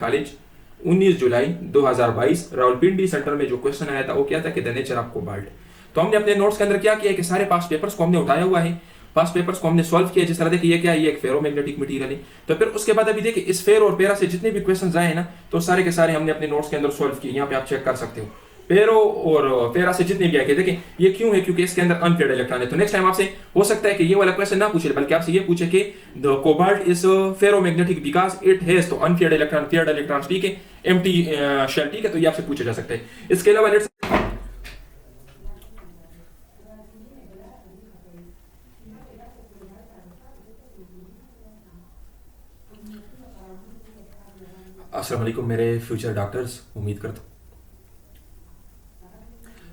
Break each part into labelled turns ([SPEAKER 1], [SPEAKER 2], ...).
[SPEAKER 1] College 19 जुलाई 2022 Rawalpindi centre में जो question आया था वो क्या था कि द नेचर ऑफ कोबाल्ट। तो हमने अपने नोट्स के अंदर क्या किया कि सारे पास्ट पेपर्स को हमने उठाया हुआ है, पास्ट पेपर्स को हमने सॉल्व किया। जिस तरह देखिए ये क्या है, ये एक फेरोमैग्नेटिक मटेरियल है। तो फिर उसके बाद अभी देखिए इस फेरो और पेरा से जितने भी क्वेश्चंस आए हैं ना, तो सारे के सारे हमने अपने नोट्स के अंदर सॉल्व किए। यहाँ पे आप चेक कर सकते हो पेरो और पेरा से जितने भी आए, देखिए ये क्यों है, क्योंकि इसके अंदर अनपेयर्ड इलेक्ट्रॉन है। तो नेक्स्ट टाइम आपसे हो सकता है कि ये वाला क्वेश्चन ना पूछे, बल्कि आपसे ये पूछे कि the cobalt is ferromagnetic because it has तो अनपेयर्ड इलेक्ट्रॉन, पेयर्ड इलेक्ट्रॉन, ठीक है, एम्प्टी शेल, ठीक है। तो ये आपसे पूछा जा सकता है। इसके अलावा लेट्स अस्सलाम वालेकुम मेरे फ्यूचर डॉक्टर्स, उम्मीद करता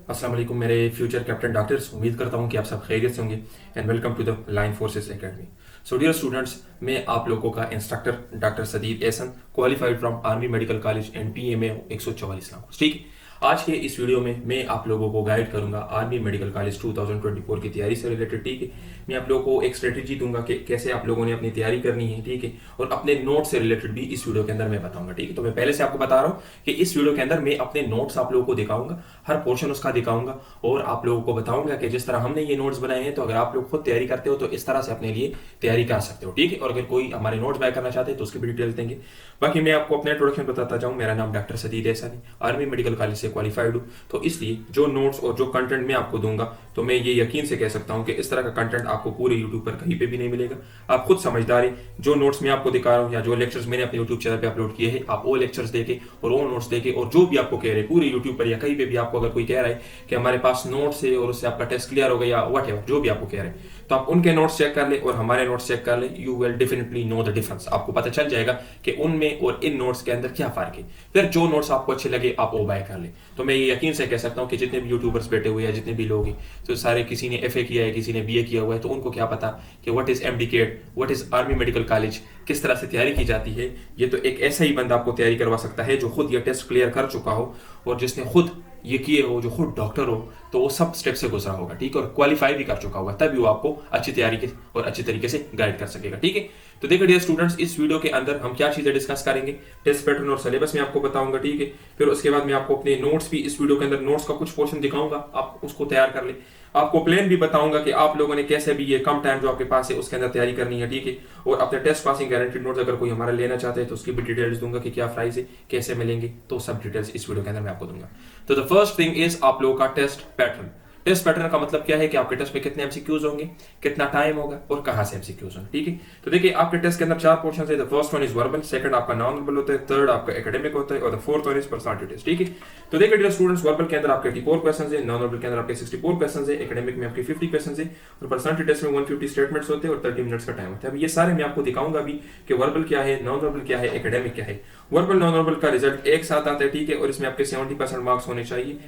[SPEAKER 1] अस्सलाम वालेकुम मेरे फ्यूचर कैप्टन डॉक्टर्स, उम्मीद करता हूं कि आप सब खैरियत से होंगे। And welcome to the line forces academy. So dear students, मैं आप लोगों का instructor doctor Sadeed Ahsan, qualified from army medical college and PMA 144 लाख, ठीक है। आज के इस वीडियो में मैं आप लोगों को गाइड करूंगा आर्मी मेडिकल कॉलेज 2024 की तैयारी से रिलेटेड, ठीक है। मैं आप लोगों को एक स्ट्रेटेजी दूंगा कि कैसे आप लोगों ने अपनी तैयारी करनी है, ठीक है। और अपने नोट से रिलेटेड भी इस वीडियो के अंदर मैं बताऊंगा, ठीक है। तो मैं पहले से आपको बता रहा हूं कि इस वीडियो के अंदर मैं अपने नोट्स आप लोगों को दिखाऊंगा, हर पोर्शन उसका दिखाऊंगा और आप लोगों को बताऊंगा कि जिस तरह हमने ये नोट्स बनाए हैं, तो अगर आप लोग खुद तैयारी करते हो तो इस तरह से अपने लिए तैयारी कर सकते हो, ठीक है। और अगर कोई हमारे नोट्स बाय करना चाहते हैं तो उसकी भी डिटेल्स देंगे। बाकी मैं आपको अपना इंट्रोडक्शन बताता जाऊं। मेरा नाम डॉक्टर सदीद एहसन है, आर्मी मेडिकल कॉलेज से क्वालिफाइड हूं। तो इसलिए जो नोट्स और जो कंटेंट मैं आपको दूंगा, तो मैं ये यकीन से कह सकता हूं कि इस तरह का कंटेंट आपको पूरे यूट्यूब पर कहीं पे भी नहीं मिलेगा। आप खुद समझदार हैं। जो नोट्स मैं आपको दिखा रहा हूं या जो लेक्चर्स मैंने अपने यूट्यूब चैनल पे अपलोड किए हैं, आप वो लेक्चर्स देखे और वो नोट्स देखे और जो भी आपको कह रहे हैं पूरे यूट्यूब पर या कहीं पे भी आपको अगर कोई कह रहा है कि हमारे पास नोट्स है और उससे आपका टेस्ट क्लियर हो गया, वट एवर जो भी आपको कह रहे हैं, तो आप उनके नोट्स चेक कर ले और हमारे नोट्स चेक कर ले। You will definitely know the difference. आपको पता चल जाएगा कि उनमें और इन नोट्स के अंदर क्या फर्क है। फिर जो नोट्स आपको अच्छे लगे आप वो बाय कर ले। तो मैं ये यकीन से कह सकता हूँ कि जितने भी यूट्यूबर्स बैठे हुए हैं, जितने भी लोग हैं, तो सारे किसी ने FA किया है, किसी ने BA किया हुआ है, तो उनको क्या पता कि what is MD-CAT, what is army medical college, किस तरह से तैयारी की जाती है। ये तो एक ऐसा ही बंदा आपको तैयारी करवा सकता है जो खुद ये टेस्ट क्लियर कर चुका हो और जिसने खुद ये किए हो, जो खुद डॉक्टर हो, तो वो सब स्टेप से गुजरा होगा, ठीक है, और क्वालिफाई भी कर चुका होगा, तभी वो आपको अच्छी तैयारी के और अच्छी तरीके से गाइड कर सकेगा, ठीक है। तो देखिए डियर स्टूडेंट्स, इस वीडियो के अंदर हम क्या चीजें डिस्कस करेंगे, टेस्ट पैटर्न और सिलेबस में आपको बताऊंगा, ठीक है। फिर उसके बाद मैं आपको अपने नोट्स भी इस वीडियो के अंदर नोट्स का कुछ पोर्शन दिखाऊंगा, आप उसको तैयार कर ले। आपको प्लान भी बताऊंगा कि आप लोगों ने कैसे भी ये कम टाइम जो आपके पास है उसके अंदर तैयारी करनी है, ठीक है। और अपने टेस्ट पासिंग गारंटीड नोट्स अगर कोई हमारा लेना चाहते हैं तो उसकी भी डिटेल्स दूंगा कि क्या प्राइस है, कैसे मिलेंगे, तो सब डिटेल्स इस वीडियो के अंदर मैं आपको दूंगा। तो द फर्स्ट थिंग इज आप लोगों का टेस्ट पैटर्न। टेस्ट पैटर्न का मतलब क्या है कि आपके टेस्ट में कितने MCQs होंगे, कितना टाइम होगा और कहां से MCQs होंगे, ठीक है। तो देखिए आपके टेस्ट के अंदर 4 पोर्शन है। The first one is verbal, second आपका नॉन वर्बल होता है, थर्ड आपका एकेडमिक होता है और the fourth one is personality test, ठीक है। तो देखिए डियर स्टूडेंट्स, वर्बल के अंदर आपके 84 क्वेश्चंस है, नॉन वर्बल के अंदर आपके 64 क्वेश्चंस है, एकेडमिक में आपके 50 क्वेश्चंस है और पर्सनालिटी टेस्ट में 150 स्टेटमेंट्स होते हैं और 30 मिनट्स का टाइम होता है। अब ये सारे मैं आपको दिखाऊंगा भी कि वर्बल क्या है, नॉन वर्बल क्या है, एकेडमिक क्या है। वर्बल नॉन वर्बल का रिजल्ट एक साथ आता है, ठीक है, और इसमें आपके 70% मार्क्स होने चाहिए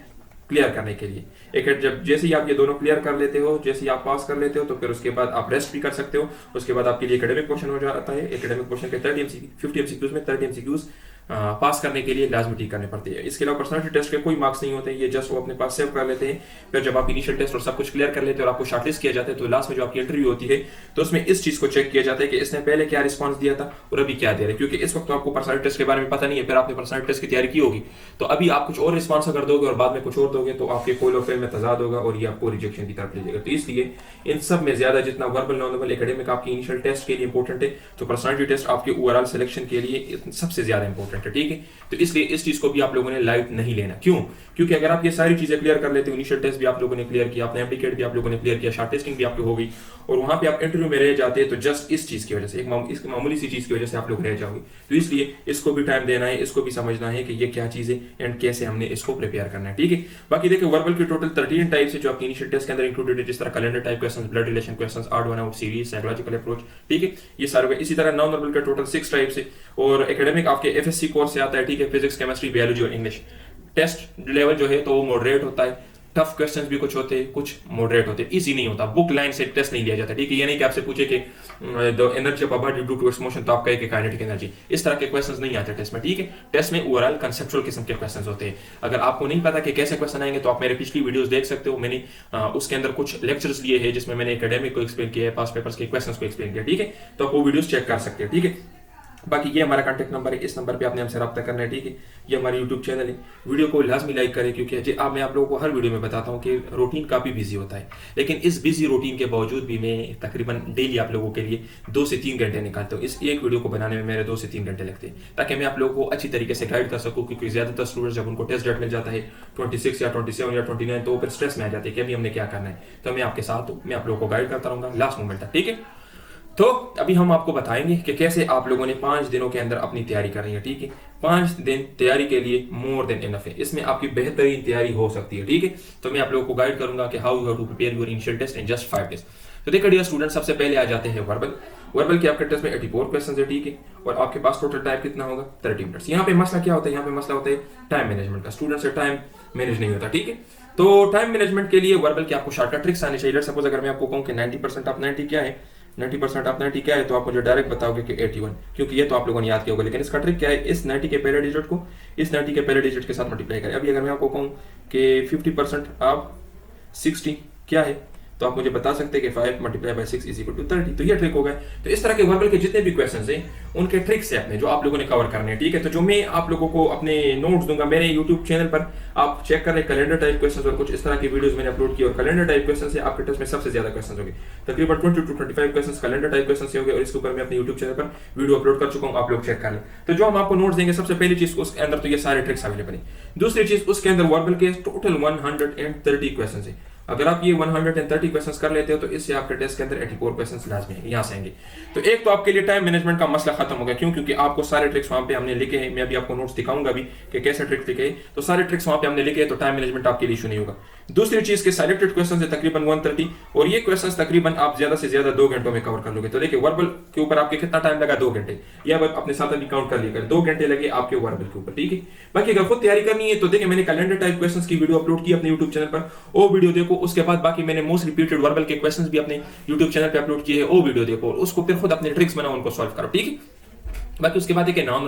[SPEAKER 1] क्लियर करने के लिए। एक जब जैसे ही आप ये दोनों क्लियर कर लेते हो, जैसे ही आप पास कर लेते हो, तो फिर उसके बाद आप रेस्ट भी कर सकते हो। उसके बाद आपके लिए एकेडमिक पोर्शन हो जाता है। एकेडमिक पोर्शन के 50 MCQs में 30 MCQs पास करने के लिए लाजमी ठीक करने पड़ते हैं। इसके अलावा पर्सनालिटी टेस्ट के कोई मार्क्स नहीं होते, ये जस्ट वो अपने पास सेव कर लेते हैं। फिर जब आप इनिशियल टेस्ट और सब कुछ क्लियर कर लेते हैं और आपको शॉर्टलिस्ट किया जाता है, तो लास्ट में जो आपकी इंटरव्यू होती है, तो उसमें इस चीज को चेक किया जाता है कि इसने पहले क्या रिस्पॉन्स दिया था और अभी क्या दे रहे हैं। क्योंकि इस वक्त तो आपको पर्सनालिटी टेस्ट के बारे में पता नहीं है, फिर आपने पर्सनालिटी टेस्ट की तैयारी की होगी, तो अभी आप कुछ और रिस्पॉन्स अगर दोगे और बाद में कुछ और दोगे, तो आपके कोल और फेल में तजाद होगा और ये आपको रिजेक्शन की तरफ ले जाएगा। तो इसलिए इन सब में ज्यादा जितना वर्बल, नॉन वर्बल, एकेडमिक आपकी इनिशियल टेस्ट के लिए इंपॉर्टेंट है, तो पर्सनालिटी टेस्ट आपके ओवरऑल सिलेक्शन के लिए सबसे ज्यादा इंपॉर्टेंट है, ठीक है। तो इसलिए इस चीज को भी आप लोगों ने लाइट नहीं लेना। क्यों? क्योंकि अगर आप ये सारी चीजें क्लियर कर लेते हो, इनिशियल टेस्ट भी आप लोगों ने क्लियर किया, अपने MD-CAT भी आप लोगों ने क्लियर किया, शॉर्ट टेस्टिंग भी आपकी हो गई और वहां पे आप इंटरव्यू में रह जाते हैं, तो जस्ट इस चीज की वजह से, इस मामूली सी चीज की वजह से आप लोग रह जाओगे। तो इसलिए इसको भी टाइम देना है, इसको भी समझना है कि ये क्या चीज है एंड कैसे हमने इसको प्रिपेयर करना है, ठीक है। बाकी देखिए वर्बल की टोटल 13 टाइप्स है जो आपकी इनिशियल टेस्ट के अंदर इंक्लूडेड है, जिस तरह calendar type questions, blood relation questions, odd one out series, psychological approach, ठीक है, ये सारे। इसी तरह नॉन वर्बल के टोटल 6 टाइप्स है और एकेडमिक आपके FSC कोर्स से आता है, ठीक है, फिजिक्स, केमिस्ट्री, बायोलॉजी और इंग्लिश। टेस्ट लेवल जो है तो वो मॉडरेट होता है, टफ क्वेश्चंस भी कुछ होते हैं, कुछ मॉडरेट होते हैं, इजी नहीं होता, बुक लाइन से टेस्ट नहीं लिया जाता, ठीक है। ये नहीं कि आपसे पूछे कि the energy of a body due towards motion, तो आप कहे कि काइनेटिक एनर्जी, इस तरह के क्वेश्चंस नहीं आते टेस्ट में, ठीक है। टेस्ट में ओवरऑल कंसेप्चुअल किस्म के क्वेश्चंस होते हैं। अगर आपको नहीं पता कि कैसे क्वेश्चन आएंगे, तो आप मेरे पिछली वीडियोस देख सकते हो, मैंने उसके अंदर कुछ लेक्चर्स लिए हैं जिसमें मैंने एकेडमिक को एक्सप्लेन किया है, पास्ट पेपर्स के क्वेश्चंस को एक्सप्लेन किया, ठीक है। तो आप वो वीडियोस चेक कर सकते हैं, ठीक है। बाकी ये हमारा कॉन्टैक्ट नंबर है, इस नंबर पे आपने हमसे रब्ता करना है, ठीक है। ये हमारा यूट्यूब चैनल है, वीडियो को लाजमी लाइक करें, क्योंकि मैं आप लोगों को हर वीडियो में बताता हूँ कि रूटीन काफ़ी बिजी होता है, लेकिन इस बिजी रूटीन के बावजूद भी मैं तकरीबन डेली आप लोगों के लिए 2 से 3 घंटे निकालता हूँ। इस एक वीडियो को बनाने में मेरे 2 से 3 घंटे लगते हैं, ताकि मैं आप लोगों को अच्छी तरीके से गाइड कर सकूँ, क्योंकि ज़्यादातर स्टूडेंट्स जब उनको टेस्ट डेट मिल जाता है 26 या 27 या 29, तो फिर स्ट्रेस में आ जाते हैं कि अभी हमने क्या करना है। तो मैं आपके साथ हूँ, मैं आप लोगों को गाइड करता रहूँगा लास्ट मोमेंट तक, ठीक है। तो अभी हम आपको बताएंगे कि कैसे आप लोगों ने 5 दिनों के अंदर अपनी तैयारी करनी है, ठीक है। 5 दिन तैयारी के लिए मोर देन इनफ है, इसमें आपकी बेहतरीन तैयारी हो सकती है, ठीक है। तो मैं आप लोगों को गाइड करूंगा कि how you have to prepare your initial test in just 5 days. तो देखिए डियर स्टूडेंट, सबसे पहले आ जाते हैं वर्बल के आपके टेस्ट में 84 क्वेश्चन है, ठीक है। और आपके पास टोटल टाइम कितना होगा, 30 मिनट्स। यहाँ पे मसला क्या होता है, यहाँ पे मसला होता है टाइम मैनेजमेंट का। स्टूडेंट से टाइम मैनेज नहीं होता, ठीक है। तो टाइम मैनेजमेंट के लिए वर्बल के आपको शॉर्टकट ट्रिक्स आने चाहिए। सपोज अगर मैं आपको कहूँ कि 90% ऑफ 90 क्या है, 90% ऑफ 90 क्या है, तो आप मुझे डायरेक्ट बताओगे कि 81, क्योंकि ये तो आप लोगों ने याद किया होगा। लेकिन इसका ट्रिक क्या है, इस 90 के पहले डिजिट को इस 90 के पहले डिजिट के साथ मल्टीप्लाई करें। अभी अगर मैं आपको कहूँ कि 50% ऑफ 60 क्या है, तो आप मुझे बता सकते हैं कि 5 multiply by 6 is equal to 30। तो ये ट्रिक हो गया। तो इस तरह के वर्बल के जितने भी क्वेश्चंस हैं उनके ट्रिक्स हैं अपने, जो आप लोगों ने कवर करने हैं, ठीक है। तो जो मैं आप लोगों को अपने नोट्स दूंगा मेरे यूट्यूब चैनल पर, आप चेक करें कैलेंडर टाइप क्वेश्चंस और कुछ इस तरह की वीडियोस मैंने अपलोड की, और कैलेंडर टाइप क्वेश्चंस से आपके टेस्ट में सबसे ज्यादा क्वेश्चंस होंगे, तकरीबन 20 to 25 questions calendar type questions होंगे। और इसके ऊपर मैं अपने यूट्यूब चैनल पर वीडियो अपलोड कर चुका हूं, आप लोग चेक कर लें। तो जो हम आपको नोट्स देंगे, सबसे पहली चीज उसके अंदर तो ये सारे ट्रिक्स अवेलेबल है। दूसरी चीज, उसके अंदर वर्बल के टोटल 130 क्वेश्चंस है। अगर आप ये 130 क्वेश्चंस कर लेते हो तो इससे आपके टेस्ट के अंदर 84 क्वेश्चंस लाजमी है, यहाँ से आएंगे। तो एक तो आपके लिए टाइम मैनेजमेंट का मसला खत्म हो गया, क्यों? क्योंकि आपको सारे ट्रिक्स वहां पे हमने लिखे हैं। मैं अभी आपको नोट्स दिखाऊंगा भी कि कैसे ट्रिक्स लिखे हैं, तो सारे ट्रिक्स वहां पे हमने लिखे हैं, तो टाइम मैनेजमेंट आपके लिए इशू नहीं होगा। दूसरी चीज के सिलेक्टेड क्वेश्चंस है तकरीबन 130, और ये क्वेश्चंस तकरीबन आप ज्यादा से ज्यादा 2 घंटों में कवर कर लोगे। तो देखिए वर्बल के ऊपर आपके कितना टाइम लगा, 2 घंटे, या अपने साथ अभी काउंट कर लिया, 2 घंटे लगे आपके वर्बल के ऊपर, ठीक है। बाकी अगर खुद तैयारी करनी है तो देखिए मैंने कैलेंडर टाइप क्वेश्चंस की वीडियो अपलोड की अपने यूट्यूब चैनल पर, वो वीडियो देखो। उसके बाद बाकी मैंने मोस्ट रिपीटेड वर्बल के क्वेश्चंस भी अपने यूट्यूब चैनल पे अपलोड किए हैं, वो वीडियो देखो, उसको फिर खुद अपने ट्रिक्स बनाओ, उनको सॉल्व करो, ठीक है। बाकी उसके बाद है नॉन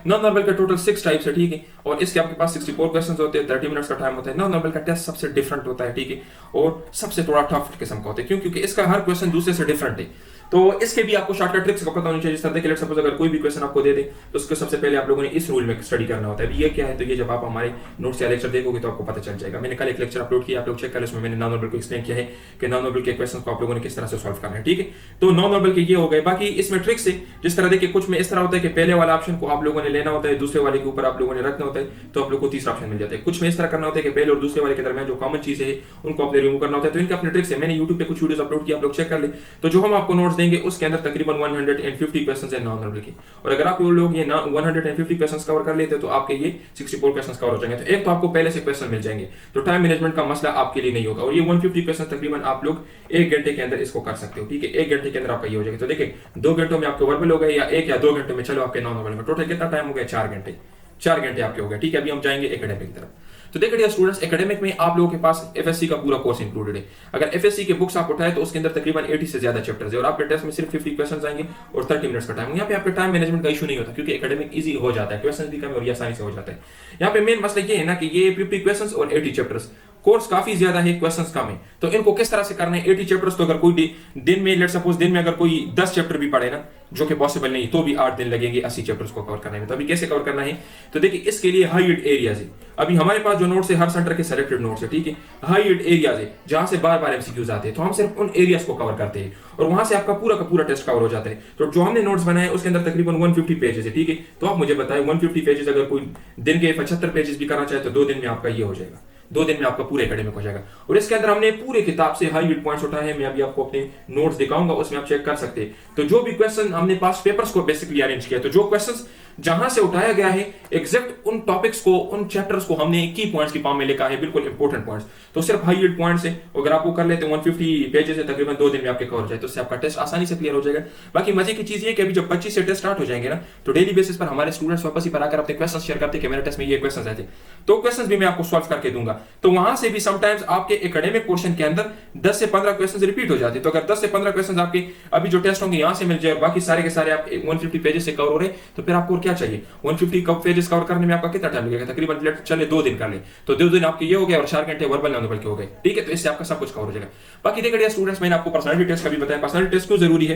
[SPEAKER 1] नॉर्मल का टोटल 6 टाइप्स है, ठीक है। और इसके आपके पास 64 क्वेश्चंस होते हैं, 30 मिनट्स का टाइम होता है। नॉन नॉर्मल का टेस्ट सबसे डिफरेंट होता है, ठीक है, और सबसे थोड़ा टफ किस्म का होता है। क्यों? क्योंकि इसका हर क्वेश्चन दूसरे से डिफरेंट है। तो इसके भी आपको शॉर्टकट ट्रिक्स का पता होनी चाहिए। जिस तरह देखिए सपोज अगर कोई भी क्वेश्चन आपको दे दे तो उसको सबसे पहले आप लोगों ने इस रूल में स्टडी करना होता है। ये क्या है, तो ये जब आप हमारे नोट्स या लेक्चर देखोगे तो आपको पता चल जाएगा। मैंने कल एक लेक्चर अपलोड किया, आप लोग चेक करें, उसमें मैंने नॉन नॉर्मल को एक्सप्लेन किया है कि नॉन नॉर्मल के क्वेश्चन को आप लोगों ने किस तरह से सॉल्व करना है, ठीक है। तो नॉन नॉर्मल के ये हो गए। बाकी इसमें ट्रिक्स है, जिस तरह देखिए कुछ में इस तरह होता है कि पहले वाला ऑप्शन को आप लोगों ने लेना होता है, दूसरे वाले के ऊपर आप लोगों ने रखना होता है, तो आप लोग को तीसरा ऑप्शन मिल जाता है। कुछ में इस तरह करना होता है कि पहले और दूसरे वाले के दरमियान जो कॉमन चीजें है उनको आपने रिमूव करना होता है। तो इनके अपने ट्रिक्स है, मैंने यूट्यूब पे कुछ वीडियोस अपलोड किया, आप लोग चेक कर ले। तो जो हम आपको नोट्स देंगे उसके अंदर तकरीबन 150 क्वेश्चंस है नॉन नॉर्मल के, और अगर आप लोग ये 150 क्वेश्चंस कवर कर लेते हैं तो आपके ये 64 क्वेश्चंस कवर हो जाएंगे। तो एक तो आपको पहले से क्वेश्चन मिल जाएंगे, तो टाइम मैनेजमेंट का मसला आपके लिए नहीं होगा। और ये 150 क्वेश्चन तकरीबन आप लोग 1 घंटे के अंदर इसको कर सकते हो, ठीक है। 1 घंटे के अंदर आपका ये हो जाएगा। तो देखिए 2 घंटों में आपके वर्बल हो गए, या 1 या 2 घंटे में, चलो आपके नॉन नॉर्मल में टोटल कितना टाइम हो गया, 4 घंटे। 4 घंटे आपके हो गए, ठीक है। अभी हम जाएंगे एकेडमिक की तरफ। तो देखिए स्टूडेंट्स, एकेडमिक में आप लोगों के पास एफएससी का पूरा कोर्स इंक्लूडेड है। अगर एफएससी के बुक्स आप उठाए तो उसके अंदर तकरीबन 80 से ज्यादा चैप्टर्स है, और आपके टेस्ट में सिर्फ 50 क्वेश्चंस आएंगे और 30 मिनट्स का टाइम। यहाँ पे आपके टाइम मैनेजमेंट का इशू नहीं होता, क्योंकि एकेडमिक इजी हो जाता है, क्वेश्चंस भी कम और ये आसानी से हो जाता है। यहाँ पे मेन मसला ये है ना कि ये 50 क्वेश्चंस और 80 चैप्टर्स, कोर्स काफी ज्यादा है, क्वेश्चंस कम है। तो इनको किस तरह से करना है, 80 चैप्टर्स तो अगर कोई दिन में लेट सपोज दिन में अगर कोई 10 चैप्टर भी पढ़े ना, जो कि पॉसिबल नहीं, तो भी 8 दिन लगेंगे 80 चैप्टर्स को कवर करने में। तो अभी कैसे कवर करना है, तो देखिए इसके लिए हाई ईल्ड एरियाज है। अभी हमारे पास जो नोट्स है हर सेंटर के सेलेक्टेड नोट्स है, ठीक है। हाई ईल्ड एरियाज है जहां से बार बार एमसीक्यूज आते हैं, तो हम सिर्फ उन एरियाज को कवर करते हैं और वहां से आपका पूरा का पूरा टेस्ट कवर हो जाता है। तो जो हमने नोट्स बनाए उसके अंदर तकरीबन 150 पेजेस है, ठीक है। तो आप मुझे बताएं 150 पेजेस अगर कोई दिन के 75 पेजेस भी करना चाहे तो 2 दिन में आपका ये हो जाएगा, 2 दिन में आपका पूरे एकेडमिक हो जाएगा। और इसके अंदर हमने पूरे किताब से हाई यूनिट पॉइंट्स उठाए हैं, मैं अभी आपको अपने नोट्स दिखाऊंगा, उसमें आप चेक कर सकते हैं। तो जो भी क्वेश्चन हमने पास पेपर्स को बेसिकली अरेंज किया, तो जो क्वेश्चंस जहां से उठाया गया है एग्जैक्ट उन टॉपिक्स को, उन चैप्टर्स को हमने की पॉइंट्स की फॉर्म में लिखा है, बिल्कुल इंपॉर्टेंट पॉइंट्स। तो सिर्फ हाई यूनिट पॉइंट्स है, अगर आप वो कर लेते हैं 150 पेजेस है, तकरीबन 2 दिन में आपके कवर हो जाए, तो उससे आपका टेस्ट आसानी से क्लियर हो जाएगा। बाकी मजे की चीज ये कि अभी जब 25 से टेस्ट स्टार्ट हो जाएंगे ना, तो डेली बेसिस पर हमारे स्टूडेंट्स वापस ही पर आकर अपने क्वेश्चन शेयर करते हैं कि मेरे टेस्ट में ये क्वेश्चन आए थे, तो क्वेश्चन भी मैं आपको सॉल्व करके दूंगा। तो वहां से भी समटाइम्स आपके एकेडमिक पोर्शन के अंदर 10 से 15 क्वेश्चन रिपीट हो जाते हैं। तो अगर 10 से 15 क्वेश्चन आपके अभी जो टेस्ट होंगे यहां से मिल जाए, बाकी सारे के सारे आप 150 पेजेस से कवर हो रहे, तो फिर आपको क्या चाहिए, 150 पेजेस कवर करने में आपका कितना टाइम लगेगा, तकरीबन चले 2 दिन कर ले, तो 2 दिन आपके ये हो गए और 4 घंटे वर्बल नॉन वर्बल के हो गए, ठीक है। तो इससे आपका सब कुछ कवर हो जाएगा। बाकी देखिए स्टूडेंट्स, मैंने आपको पर्सनालिटी टेस्ट का भी बताया। पर्सनालिटी टेस्ट क्यों जरूरी है,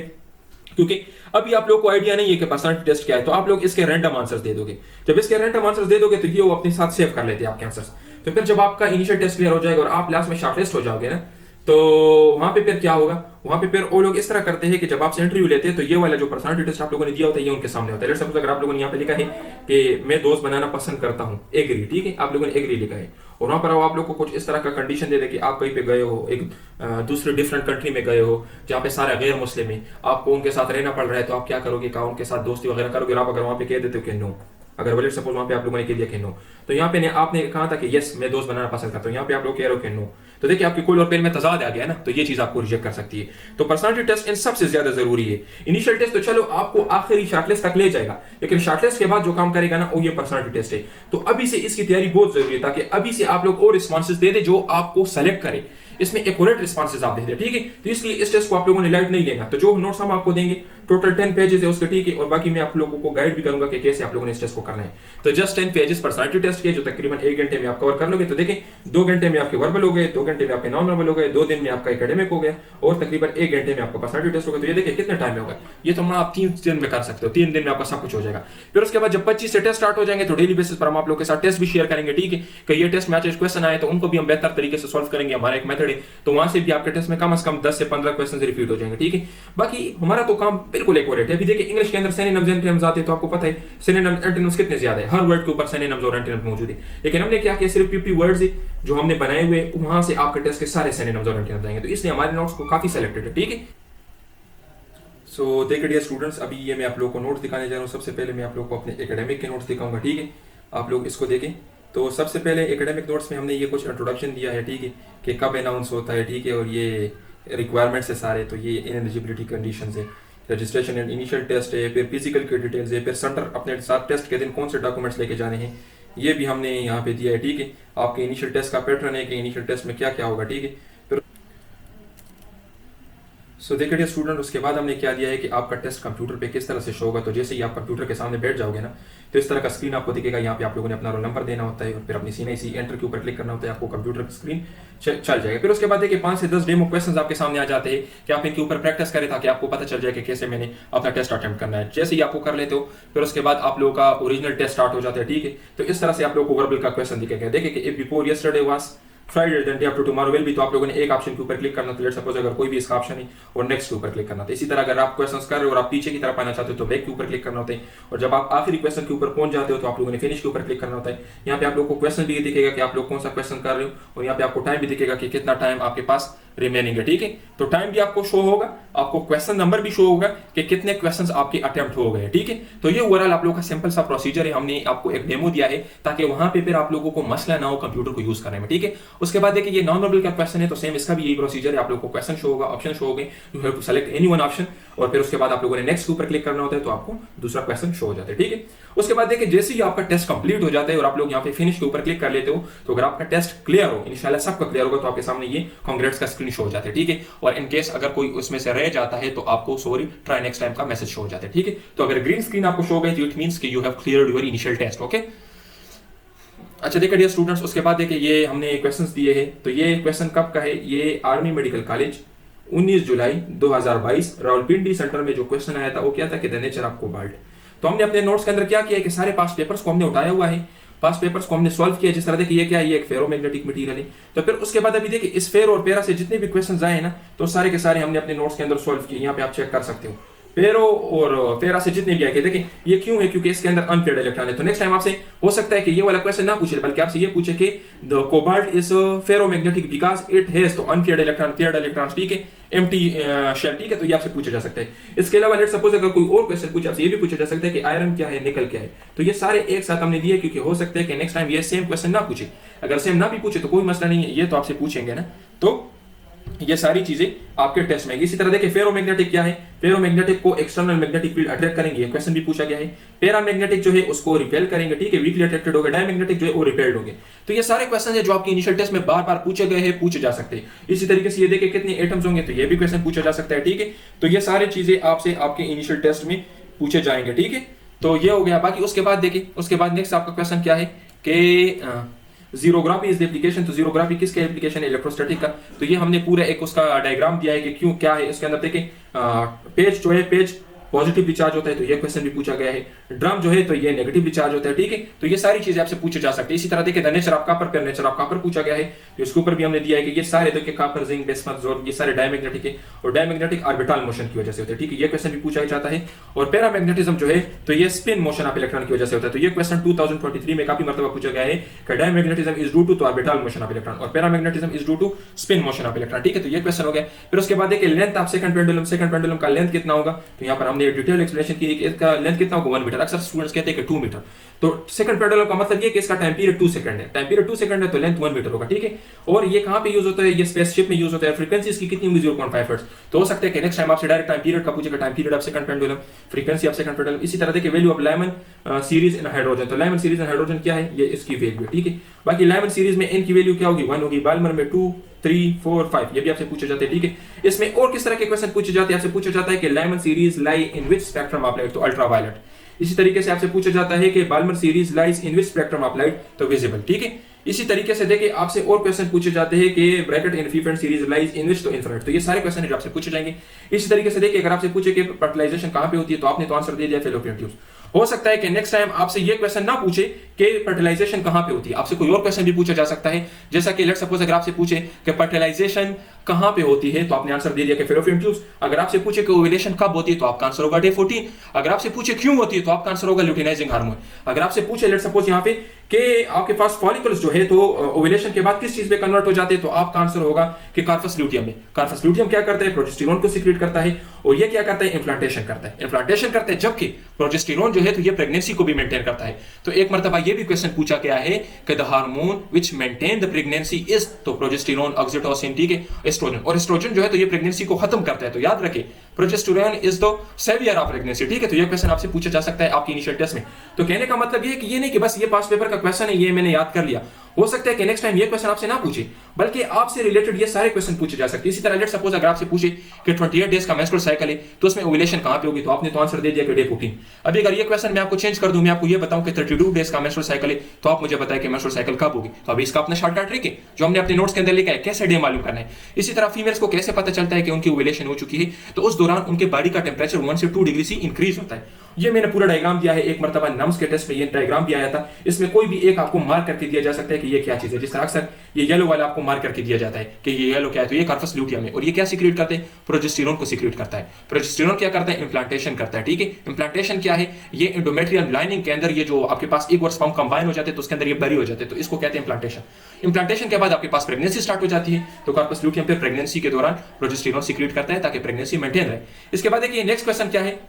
[SPEAKER 1] क्योंकि अभी आप लोग को आइडिया नहीं है कि पर्सनालिटी टेस्ट क्या है, तो आप लोग इसके रैंडम आंसर्स दे दोगे। जब इसके रैंडम आंसर्स दे दोगे तो ये वो अपने साथ सेव कर लेते हैं आपके आंसर्स। तो फिर जब आपका इनिशियल टेस्ट क्लियर हो जाएगा और आप लास्ट में शॉर्टलिस्ट हो जाओगे ना, तो वहां पे फिर क्या होगा, वहां पे फिर वो लोग इस तरह करते हैं कि जब आपसे इंटरव्यू लेते हैं तो ये वाला जो पर्सनालिटी टेस्ट आप लोगों ने दिया होता है ये उनके सामने होता है। लेट्स सपोज अगर आप लोगों ने यहाँ पे लिखा है कि मैं दोस्त बनाना पसंद करता हूँ, एग्री, ठीक है, आप लोगों ने एग्री लिखा है, और वहां पर आप लोग को कुछ इस तरह का कंडीशन दे दे कि आप कहीं पे गए हो, एक दूसरे डिफरेंट कंट्री में गए हो जहाँ पे सारे गैर मुस्लिम है, आपको उनके साथ रहना पड़ रहा है, तो आप क्या करोगे, क्या उनके साथ दोस्ती वगैरह करोगे। आप अगर वहां पे कह देते हो कि नो, अगर वैलिड सपोज वहां पे आप लोगों ने कह दिया कि नो, तो यहाँ पे आपने कहा था कि यस मैं दोस्त बनाना पसंद करता हूँ, यहाँ पे आप लोग कह रहे हो कि नो, तो देखिए आपकी कोल और पेन में तजाद आ गया ना, तो ये चीज आपको रिजेक्ट कर सकती है। तो पर्सनालिटी टेस्ट इन सबसे ज्यादा जरूरी है। इनिशियल टेस्ट तो चलो आपको आखिरी शॉर्टलिस्ट तक ले जाएगा, लेकिन शॉर्टलिस्ट के बाद जो काम करेगा ना वो ये पर्सनालिटी टेस्ट है। तो अभी से इसकी तैयारी बहुत जरूरी है, ताकि अभी से आप लोग और रिस्पॉन्सेज दे दे जो आपको सेलेक्ट करे, इसमें एक्यूरेट रिस्पॉन्सेज आप दे दे, ठीक है। तो इसलिए इस टेस्ट को आप लोगों ने लाइट नहीं लेना। तो जो नोट्स हम आपको देंगे टोटल 10 पेजेस है उसके, ठीक है, और बाकी मैं आप लोगों को गाइड भी करूंगा कि कैसे आप लोगों ने इस टेस्ट को करना है। तो जस्ट 10 पेजेस पर्सनालिटी टेस्ट के जो तकरीबन 1 घंटे में आप कवर कर लोगे। तो देखें 2 घंटे में आपके वर्बल हो गए, 2 घंटे में आपके नॉन वर्बल हो गए, 2 दिन में आपका एकेडमिक हो गया, और तकरीबन 1 घंटे में आपका पर्सनालिटी टेस्ट हो गया। तो ये देखिए कितने टाइम में होगा, ये तो आप 3 दिन में कर सकते हो, 3 दिन में आपका सब कुछ हो जाएगा। फिर उसके बाद जब 25 से टेस्ट स्टार्ट हो जाएंगे तो डेली बेसिस पर हम आप लोग के साथ टेस्ट भी शेयर करेंगे, ठीक है, कि ये टेस्ट मैचेस क्वेश्चन आए तो उनको भी हम बेहतर तरीके से सॉल्व करेंगे। हमारा एक मेथड है, तो वहां से भी आपके टेस्ट में कम से कम 10 से 15 क्वेश्चन रिपीट हो जाएंगे, ठीक है। बाकी हमारा तो काम बिल्कुल एक्यूरेट है। अभी देखिए इंग्लिश के अंदर सिनोनिम्स एंटोनिम्स आते हैं, तो आपको पता है सिनोनिम्स एंटोनिम्स कितने ज्यादा है, हर वर्ड के ऊपर सिनोनिम्स और एंटोनिम्स मौजूद है। लेकिन हमने क्या किया, सिर्फ 50 वर्ड्स है जो हमने बनाए हुए, वहां से आपके टेस्ट के सारे सिनोनिम्स और एंटोनिम्स आएंगे। तो इसलिए हमारे नोट्स को काफी सिलेक्टेड है, ठीक है। सो देखिए डियर स्टूडेंट्स, अभी ये मैं आप लोगों को नोट्स दिखाने जा रहा हूँ। सबसे पहले मैं आप लोगों को अपने एकेडमिक के नोट्स दिखाऊंगा, ठीक है, आप लोग इसको देखें। तो सबसे पहले एकेडमिक नोट्स में हमने ये कुछ इंट्रोडक्शन दिया है, ठीक है, कि कब अनाउंस होता है, ठीक है, और ये रिक्वायरमेंट्स है सारे, तो ये एलिजिबिलिटी कंडीशंस है, रजिस्ट्रेशन एंड इनिशियल टेस्ट है, फिर फिजिकल की डिटेल्स है, फिर सेंटर अपने साथ टेस्ट के दिन कौन से डॉक्यूमेंट्स लेके जाने हैं, ये भी हमने यहाँ पे दिया है, ठीक है। आपके इनिशियल टेस्ट का पैटर्न है कि इनिशियल टेस्ट में क्या क्या होगा, ठीक है। फिर सो देखिए स्टूडेंट, उसके बाद हमने क्या दिया है कि आपका टेस्ट कंप्यूटर पे किस तरह से शो होगा। तो जैसे ही आप कंप्यूटर के सामने बैठ जाओगे ना, तो इस तरह का स्क्रीन आपको दिखेगा। यहाँ पे आप लोगों ने अपना रोल नंबर देना होता है और फिर अपनी CNIC एंटर के ऊपर क्लिक करना होता है, आपको कंप्यूटर की स्क्रीन चल जाएगा। फिर उसके बाद देखिए 5 से 10 डेमो क्वेश्चंस आपके सामने आ जाते हैं कि आप इनके ऊपर प्रैक्टिस करें, ताकि आपको पता चल जाए कि कैसे मैंने अपना टेस्ट अटेम्प्ट करना है। जैसे ही आपको कर लेते हो, फिर उसके बाद आप लोगों का ओरिजिनल टेस्ट स्टार्ट हो जाता है, ठीक है। तो इस तरह से आप लोगों को वर्बल का क्वेश्चन दिखेगा। देखिए कि if before yesterday was Friday then day after tomorrow will be, तो आप लोगों ने एक ऑप्शन के ऊपर क्लिक करना। तो लेट्स सपोज अगर कोई भी इसका ऑप्शन है और नेक्स्ट के ऊपर क्लिक करना। तो इसी तरह अगर आप क्वेश्चंस कर रहे हो और आप पीछे की तरफ आना चाहते हो तो बैक के ऊपर क्लिक करना होता है, और जब आप आखिरी क्वेश्चन के ऊपर पहुंच जाते हो तो आप लोगों ने फिनिश के ऊपर क्लिक करना होता है। यहाँ पे आप लोगों को क्वेश्चन भी दिखेगा कि आप लोग कौन सा क्वेश्चन कर रहे हो, और यहाँ पे आपको टाइम भी दिखेगा कि कितना टाइम आपके पास रिमेनिंग है, ठीक है। तो टाइम भी आपको शो होगा, आपको क्वेश्चन नंबर भी शो होगा कि कितने क्वेश्चंस आपके अटेम्प्ट हो गए, ठीक है। तो ये ओवरऑल आप लोगों का सिंपल सा प्रोसीजर है। हमने आपको एक डेमो दिया है ताकि वहां पे फिर आप लोगों को मसला ना हो कंप्यूटर को यूज करने में, ठीक है। उसके बाद देखिए ये नॉन वर्बल का क्वेश्चन है, तो सेम इसका भी यही प्रोसीजर है। आप लोगों को क्वेश्चन शो होगा, ऑप्शन शो होंगे, you have to select any one option, और फिर उसके बाद आप लोगों ने नेक्स्ट के ऊपर क्लिक करना होता है, तो आपको दूसरा क्वेश्चन शो हो जाता है, ठीक है। उसके बाद देखिए जैसे ही आपका टेस्ट कंप्लीट हो जाता है और आप लोग यहाँ पे फिनिश के ऊपर क्लिक कर लेते हो, तो अगर आपका टेस्ट क्लियर हो, इंशाल्लाह सबका क्लियर होगा, तो आपके सामने ये कांग्रेट्स का स्क्रीन शो हो जाता है, ठीक है। और इन केस अगर कोई उसमें से रह जाता है तो आपको सॉरी ट्राई नेक्स्ट टाइम का मैसेज शो हो जाता है, ठीक है। तो अगर ग्रीन स्क्रीन आपको शो हो गई तो इट मींस कि you have cleared your initial test, okay. अच्छा देखिए डियर स्टूडेंट्स, उसके बाद देखिए ये हमने क्वेश्चंस दिए हैं। तो ये क्वेश्चन कब का है, ये आर्मी मेडिकल कॉलेज 19 जुलाई 2022 रावलपिंडी सेंटर में जो क्वेश्चन आया था वो क्या था कि द नेचर ऑफ कोबाल्ट। तो हमने अपने नोट्स के अंदर क्या किया कि सारे पास पेपर्स को हमने उठाया हुआ है, पास पेपर्स को हमने सॉल्व किया। जिस तरह देखिए ये क्या है, ये एक फेरोमैग्नेटिक मटेरियल है। तो फिर उसके बाद अभी देखिए इस फेरो और पेरा से जितने भी क्वेश्चंस आए ना, तो सारे के सारे हमने अपने नोट्स के अंदर सॉल्व किए। यहाँ पे आप चेक कर सकते हो पेरो और पेरा से जितने भी आए, देखिए ये क्यों है, क्योंकि इसके अंदर अनपेयर्ड इलेक्ट्रॉन है। तो नेक्स्ट टाइम आपसे हो सकता है कि ये वाला क्वेश्चन ना पूछे, बल्कि आपसे ये पूछे कि the cobalt is ferromagnetic because it has तो अनपेयर्ड इलेक्ट्रॉन, पेयर्ड इलेक्ट्रॉन, ठीक है, एम्प्टी शेल, ठीक है। तो ये आपसे पूछा जा सकता है। इसके अलावा लेट्स सपोज अगर कोई और क्वेश्चन पूछे आपसे, ये भी पूछा जा सकता है कि आयरन क्या है, निकल क्या है। तो ये सारे एक साथ हमने दिए, क्योंकि हो सकता है कि नेक्स्ट टाइम ये सेम क्वेश्चन ना पूछे। अगर सेम ना भी पूछे तो कोई मसला नहीं है, ये तो आपसे पूछेंगे ना। तो ये सारी चीजें आपके टेस्ट में। इसी तरह देखिए फेरोमैग्नेटिक क्या है, फेरोमैग्नेटिक को एक्सटर्नल मैग्नेटिक फील्ड अट्रैक्ट करेंगे, ये क्वेश्चन भी पूछा गया है। पैरामैग्नेटिक जो है उसको रिपेल करेंगे, ठीक है, वीकली अट्रैक्टेड होगा। डायमैग्नेटिक जो है वो रिपेल्ड होंगे। तो ये सारे क्वेश्चन है जो आपके इनिशियल टेस्ट में बार बार पूछे गए हैं, पूछे जा सकते हैं। इसी तरीके से ये देखिए कितने एटम्स होंगे, तो ये भी क्वेश्चन पूछा जा सकता है, ठीक है। तो ये सारी चीजें आपसे आपके इनिशियल टेस्ट में पूछे जाएंगे, ठीक है। तो ये हो गया। बाकी उसके बाद देखिए, उसके बाद नेक्स्ट आपका क्वेश्चन क्या है कि जीरोग्राफी इज द एप्लीकेशन। तो जीरोग्राफी किसके एप्लीकेशन है, इलेक्ट्रोस्टैटिक का। तो ये हमने पूरा एक उसका डायग्राम दिया है कि क्यों क्या है। इसके अंदर देखिए पेज जो है, पेज पॉजिटिवली चार्ज होता है, तो ये क्वेश्चन भी पूछा गया है। ड्रम जो है तो ये नेगेटिवली चार्ज होता है, ठीक है। तो ये सारी चीजें आपसे पूछी जा सकती है। इसी तरह देखिए the nature of copper, nature of copper पूछा गया है, तो इसके ऊपर भी हमने दिया है कि ये सारे देखिए कॉपर, जिंक, बिस्मथ, जोर, ये सारे डायमैग्नेटिक है और डायमैग्नेटिक ऑर्बिटल मोशन की वजह से होते हैं, ठीक है। ये क्वेश्चन भी पूछा जाता है। और पैरामैग्नेटिज्म जो है तो ये स्पिन मोशन ऑफ इलेक्ट्रॉन की वजह से होता है। तो ये क्वेश्चन 2023 में काफी मरतबा पूछा गया है कि diamagnetism is due to orbital motion of electron और paramagnetism is due to spin motion of electron, ठीक है। तो ये क्वेश्चन हो गया। फिर उसके बाद देखिए लेंथ ऑफ सेकंड पेंडुलम का लेंथ कितना होगा, तो यहाँ पर हमने डिटेल एक्सप्लेनेशन की कि इसका लेंथ कितना होगा 1 मीटर। अक्सर स्टूडेंट्स कहते हैं कि 2 मीटर। तो सेकंड पेंडुलम का मतलब ये कि इसका टाइम पीरियड 2 सेकंड है, टाइम पीरियड 2 सेकंड है तो लेंथ 1 मीटर होगा, ठीक है। और ये कहां पे यूज होता है, ये स्पेसशिप में यूज होता है। फ्रीक्वेंसी इसकी कितनी होगी 0.5 हर्ट्ज। तो हो सकता है कि नेक्स्ट टाइम आपसे डायरेक्ट टाइम पीरियड का पूछेगा, time period of second pendulum, frequency of second pendulum. इसी तरह देखिए value of Lyman series in hydrogen, तो लाइमन सीरीज इन हाइड्रोजन क्या है, ये इसकी वैल्यू है, ठीक है। बाकी लाइमन सीरीज में n की वैल्यू क्या होगी 1 होगी, बाल्मर में 2 3 4 5, ये भी आपसे पूछे जाते हैं, ठीक है। इसमें और किस तरह के क्वेश्चन पूछे जाते हैं, आपसे पूछा जाता है कि Lyman series lie in which spectrum of light, तो अल्ट्रावायलेट। इसी तरीके से आपसे पूछा जाता है कि Balmer series lies in which spectrum of light, तो विजिबल, ठीक है। इसी तरीके से देखिए आपसे और क्वेश्चन पूछे जाते हैं कि bracket infinite series lies in which, तो इन्फिनिट। तो ये सारे क्वेश्चन है जो आपसे पूछे जाएंगे। इसी तरीके से देखिए अगर आपसे पूछे कि फर्टिलाइजेशन कहां पे होती है, तो आपने तो आंसर दे दिया फेलोपियन ट्यूब्स। हो सकता है कि नेक्स्ट टाइम आपसे ये क्वेश्चन ना पूछे कि फर्टिलाइजेशन कहां पे होती है, आपसे कोई और क्वेश्चन भी पूछा जा सकता है। जैसा कि लेट्स सपोज अगर आपसे पूछे कि फर्टिलाइजेशन कहां पे होती है, तो आपने आंसर दे दिया कि फेलोपियन ट्यूब्स। अगर आपसे पूछे कि ओव्यूलेशन कब होती है, तो आपका आंसर होगा डे 14। अगर आपसे पूछे क्यों होती है, तो आपका आंसर होगा ल्यूटिनाइजिंग हार्मोन। अगर आपसे पूछे लेट्स सपोज यहां पे कि आपके पास फॉलिकल्स जो है तो ओव्यूलेशन के बाद किस चीज में कन्वर्ट हो जाते हैं, तो आपका आंसर होगा कि कार्पस ल्यूटियम में। कार्पस ल्यूटियम क्या करता है, प्रोजेस्टेरोन को सीक्रेट करता है और ये क्या करता है, इम्प्लांटेशन करता है। इम्प्लांटेशन करता है, जबकि प्रोजेस्टेरोन जो है तो ये प्रेगनेंसी को भी मेंटेन करता है। तो एक मर्तबा ये भी क्वेश्चन पूछा गया है कि the hormone which maintain the pregnancy is, तो प्रोजेस्टेरोन, ऑक्सीटोसिन, ठीक है, एस्ट्रोजन। और एस्ट्रोजन जो है तो ये प्रेगनेंसी को खत्म करता है। तो याद रखें progesterone is the saviour of pregnancy, ठीक है। तो ये क्वेश्चन आपसे पूछा जा सकता है आपकी इनिशियल टेस्ट में। तो कहने का मतलब ये है कि ये नहीं कि बस ये पास पेपर का क्वेश्चन है ये मैंने याद कर लिया। हो सकता है कि नेक्स्ट टाइम ये क्वेश्चन आपसे ना पूछे, बल्कि आपसे रिलेटेड ये सारे क्वेश्चन पूछे जा सकते हैं। इसी तरह लेट्स सपोज अगर आपसे पूछे कि 28 डेज का मेंस्ट्रुअल साइकिल है, तो उसमें ओव्यूलेशन कहां पे होगी, तो आपने तो आंसर दे दिया कि डे 14। अभी अगर ये क्वेश्चन मैं आपको चेंज कर दूं, मैं आपको ये बताऊं कि 32 डेज का मेंस्ट्रुअल साइकिल है, तो आप मुझे बताएं कि मेंस्ट्रुअल साइकिल कब होगी। तो अभी इसका अपना शॉर्टकट ट्रिक है जो हमने अपने नोट्स के अंदर लिखा है, कैसे डे मालूम करना है। इसी तरह फीमेल्स को कैसे पता चलता है कि उनकी ओव्यूलेशन हो चुकी है, तो उस दौरान उनके बॉडी का टेंपरेचर 1 से 2 डिग्री से इंक्रीज होता है। ये मैंने पूरा डायग्राम दिया है, एक मर्तबा नम्स के टेस्ट में ये डायग्राम भी आया था। इसमें कोई भी एक आपको मार्क करके दिया जा सकता है कि ये क्या चीज है। जिस तरह अक्सर ये येलो वाला आपको मार्क करके दिया जाता है कि ये येलो क्या है, तो ये कार्पस ल्यूटियम है। और ये क्या सीक्रेट करते हैं, प्रोजेस्टेरोन को सीक्रेट करता है। प्रोजेस्टेरोन क्या करता है, इम्प्लांटेशन करता है, ठीक है। इम्प्लांटेशन क्या है, ये एंडोमेट्रियल लाइनिंग के अंदर ये जो आपके पास एग और स्पर्म कंबाइन हो जाते हैं, तो उसके अंदर ये बरी हो जाते हैं, तो इसको कहते हैं इम्प्लांटेशन। इम्प्लांटेशन के बाद आपके पास प्रेगनेंसी स्टार्ट हो जाती है, तो कार्पस ल्यूटियम पे प्रेगनेंसी के दौरान प्रोजेस्टेरोन सीक्रेट करता है ताकि प्रेगनेंसी मेंटेन रहे। इसके बाद देखिए नेक्स्ट क्वेश्चन क्या है।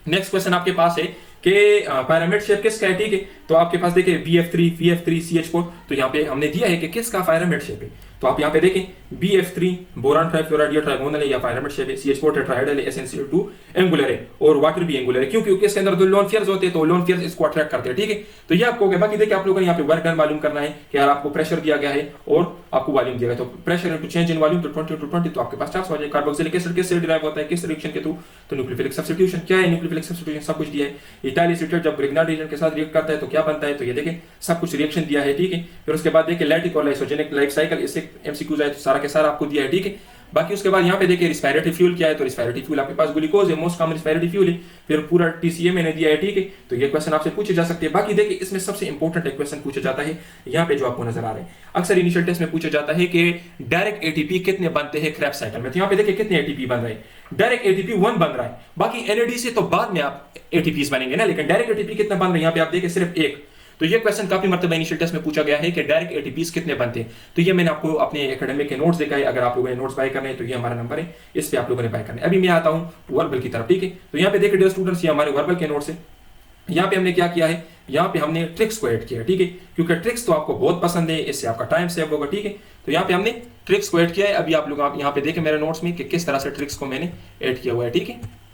[SPEAKER 1] नेक्स्ट क्वेश्चन आपके पास है कि पिरामिड शेप किसका है, ठीक है। तो आपके पास देखिए BF3 VF3 CH4, तो यहाँ पे हमने दिया है कि किसका पिरामिड शेप है। तो आप यहाँ पे देखें BF3 बोरान ट्राइफ्लोराइड या ट्राइगोनल है या पिरामिड शेप है, CH4 टेट्राहेड्रल है, SnCl2 एंगुलर है और वाटर भी एंगुलर है। क्यों, क्योंकि इसके अंदर दो लोन फेयर्स होते हैं, तो लोन फेयर्स इसको अट्रैक्ट करते हैं, ठीक है। तो ये आपको होगा। बाकी देखिए आप लोगों ने यहाँ पे वर्क डन मालूम करना है कि यार आपको प्रेशर दिया गया है और आपको वॉल्यूम दिया गया, तो pressure into change in volume, तो 20 तो आपके पास चार्ज हो जाए। कार्बोक्सिलिक एसिड किससे डिराइव होता है, किस रिएक्शन के थ्रू, तो न्यूक्लियोफिलिक सब्स्टिट्यूशन। क्या है न्यूक्लियोफिलिक सब्स्टिट्यूशन, सब कुछ दिया है। इथाइल एसीटेट जब ग्रिग्नार्ड रीजन के साथ रिएक्ट करता है तो क्या बनता है, तो ये देखिए सब कुछ रिएक्शन दिया है, ठीक है। फिर उसके बाद देखिए लैक्टिक और लाइसोजेनिक लाइफ साइकिल, इससे MCQ जाए तो सारा के सारा आपको दिया है, ठीक है। बाकी उसके बाद यहाँ पे देखिए रिस्पायरेटरी फ्यूल क्या है, तो रिस्पायरेटरी फ्यूल आपके पास ग्लूकोज है, मोस्ट कॉमन रिस्पायरेटरी फ्यूल है। फिर पूरा TCA मैंने दिया है, ठीक है। तो ये क्वेश्चन आपसे पूछे जा सकते हैं। बाकी देखिए इसमें सबसे इंपॉर्टेंट एक क्वेश्चन पूछा जाता है यहाँ पे जो आपको नजर आ रहे हैं, अक्सर इनिशियल टेस्ट में पूछा जाता है कि डायरेक्ट ATP कितने बनते हैं क्रेब्स साइकिल में। तो यहाँ पे देखिए कितने ATP बन रहे हैं, डायरेक्ट ATP 1 बन रहा है। बाकी NAD से तो बाद में आप ATPs बनेंगे ना, लेकिन डायरेक्ट ATP कितना बन रहा है यहाँ पे आप देखिए सिर्फ 1। तो ये क्वेश्चन काफी मर्तबा इनिशियल टेस्ट में पूछा गया है कि डायरेक्ट ATPs कितने बनते हैं। तो ये मैंने आपको अपने एकेडमिक के नोट्स देखा है। अगर आप लोगों ने नोट्स बाय करने हैं तो ये हमारा नंबर है, इस पे आप लोगों ने बाय करना है। अभी मैं आता हूँ वर्बल की तरफ, ठीक है। तो यहाँ पे देखिए डियर स्टूडेंट्स, ये हमारे वर्बल के नोट्स है। यहाँ पे हमने क्या किया है, यहाँ पे हमने ट्रिक्स को ऐड किया, ठीक है, क्योंकि ट्रिक्स तो आपको बहुत पसंद है, इससे आपका टाइम सेव होगा, ठीक है। तो यहाँ पे हमने ट्रिक्स को ऐड किया है। अभी आप लोग यहाँ पे देखें मेरे नोट्स में कि किस तरह से ट्रिक्स को मैंने ऐड किया हुआ है, ठीक है।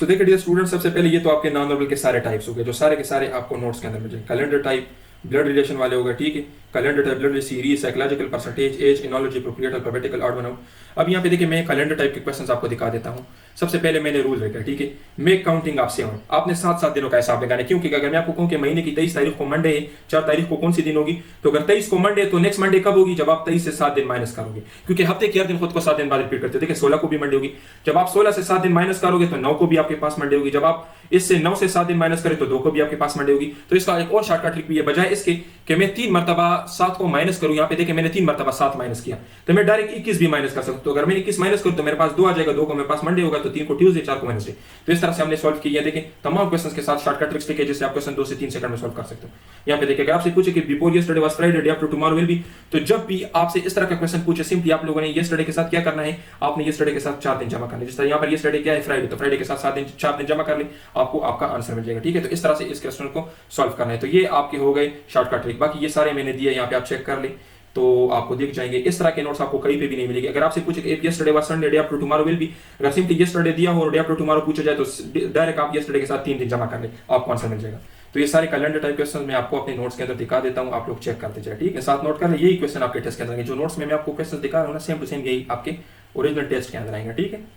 [SPEAKER 1] देखिए डियर स्टूडेंट, सबसे पहले ये तो आपके नॉन वर्बल के सारे टाइप्स हो गए जो सारे के सारे आपको नोट्स के अंदर मिल जाएंगे। कैलेंडर टाइप, ब्लड रिलेशन वाले हो गए, ठीक है, calendar type, blood series, psychological, percentage, age, analogy, appropriate, alphabetical, odd one out. अब यहाँ पे देखिए मैं कैलेंडर टाइप के क्वेश्चंस आपको दिखा देता हूँ। सबसे पहले मैंने रूल रखा, ठीक है, मेक काउंटिंग ऑफ 7, आपने 7 दिनों का हिसाब लगाना है, क्योंकि अगर मैं आपको कहूँ कि महीने की 23 तारीख को मंडे है, 4 तारीख को कौन सी दिन होगी, तो अगर 23 को मंडे तो नेक्स्ट मंडे कब होगी, जब आप 23 से 7 दिन माइनस करोगे, क्योंकि हफ्ते के हर दिन खुद को 7 दिन बाद रिपीट करते हो। देखिए 16 को भी मंडे होगी, जब आप 16 से 7 दिन माइनस करोगे तो 9 को भी आपके पास मंडे होगी, जब आप इससे 9 से 7 दिन माइनस करें तो 2 को भी आपके पास मंडे होगी। तो इसका एक और शॉर्टकट ट्रिक भी है, बजाय इसके कि मैं 3 मरतबा 7 को माइनस करूं, यहाँ पे देखिए मैंने 3 मरतबा 7 माइनस किया, तो मैं डायरेक्ट 21 भी माइनस कर सकता हूं। तो अगर मैं 21 माइनस करूं तो मेरे पास 2 आ जाएगा, 2 को मेरे पास मंडे होगा, तो 3 को ट्यूसडे, 4 को वेडनेसडे। तो इस तरह से हमने सॉल्व किया। देखें तमाम क्वेश्चंस के साथ शॉर्टकट ट्रिक्स लिखे जिससे आप क्वेश्चन 2 से 3 सेकंड में सॉल्व कर सकते हो। यहाँ पे देखिए अगर आपसे पूछे कि before yesterday was Friday, day after tomorrow will be, तो जब भी आपसे इस तरह का क्वेश्चन पूछे, सिंपली आप लोगों ने यस्टरडे के साथ क्या करना है, आपने यस्टरडे के साथ 4 दिन जमा करने। जिस तरह यहाँ पर यस्टरडे क्या है, फ्राइडे, तो फ्राइडे के साथ 4 दिन जमा कर ले, आपको आपका आंसर मिल जाएगा, ठीक है। तो इस तरह से इस क्वेश्चन को सॉल्व करना है। तो ये आपके हो गए शॉर्टकट ट्रिक। बाकी ये सारे मैंने दिए, यहाँ पे आप चेक कर ले तो आपको दिख जाएंगे। इस तरह के नोट्स आपको कहीं पे भी नहीं मिलेंगे। अगर आपसे पूछे कि yesterday was Sunday, day after tomorrow will B, अगर सिंपली यस्टरडे दिया हो और डे आफ्टर टुमारो पूछा जाए तो डायरेक्ट आप यस्टरडे के साथ 3 दिन जमा कर ले, आपको आंसर मिल जाएगा। तो ये सारे कैलेंडर टाइप क्वेश्चन मैं आपको अपने नोट्स के अंदर दिखा देता हूँ, आप लोग चेक करते जाए, ठीक है। साथ नोट कर ले, यही क्वेश्चन आपके टेस्ट के अंदर आएंगे। जो नोट्स में मैं आपको क्वेश्चन दिखा रहा हूँ ना, सेम टू सेम यही आपके ओरिजिनल टेस्ट के अंदर आएंगे, ठीक है।